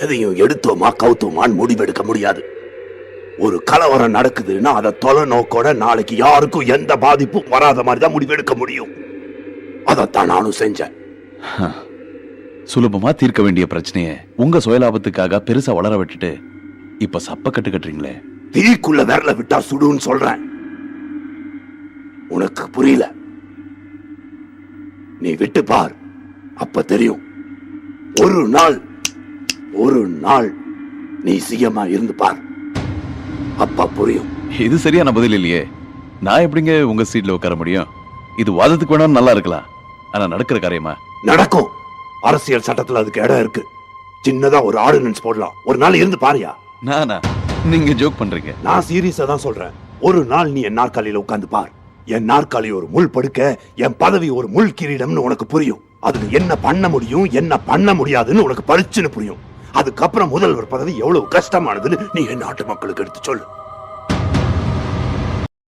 எதையும் எடுத்தோமா கவுத்தோமான்னு முடிவெடுக்க முடியாது. ஒரு கலவரம் நடக்குதுன்னா அதை தொலை நோக்கோட நாளைக்கு யாருக்கும் எந்த பாதிப்பும் வராத மாதிரி தான் முடிவெடுக்க முடியும். அதைத்தான் நானும் செஞ்சேன். சுலபமா தீர்க்க வேண்டிய பிரச்சனைய உங்க சுயலாபத்துக்காக பெருசா வளர விட்டுட்டு இப்ப சப்ப கட்டு கட்டுறீங்களே. தீக்குள்ள விரல விட்டா சுடுன்னு சொல்றேன். உனக்கு புரியல. நீ விட்டு பார், அப்ப தெரியும். ஒரு நாள் நீ சிஎம்மா இருந்து பார், அப்ப புரியும். இது சரியான பதில் இல்லையே. நான் எப்படிங்க உங்க சீட்ல உட்கார முடியும்? இது வாதத்துக்கு வேணா நல்லா இருக்கலாம், ஆனா நடக்கிற காரியமா? நடக்கும். அரசியல் சட்டத்துல அதுக்கு இடம் இருக்கு. சின்னதா ஒரு ஆர்டினன்ஸ் போடலாம். ஒரு நாள் இருந்து பாரியா? நானா? நீங்க ஜோக் பண்றீங்க. நான் சீரியஸா தான் சொல்றேன். ஒரு நாள் நீ என் நாற்காலியில உட்கார்ந்து பார். என் நாற்காலி ஒரு முள் படுக்க, என் பதவி ஒரு முள் கிரீடம்னு உனக்கு புரியும். அதுல என்ன பண்ண முடியும் என்ன பண்ண முடியாதுன்னு உனக்கு பளிச்சுன்னு புரியும். அதுக்கப்புறம் முதல்வர் பதவி எவ்வளவு கஷ்டமானதுன்னு நீ என் நாட்டு மக்களுக்கு எடுத்து சொல்லு.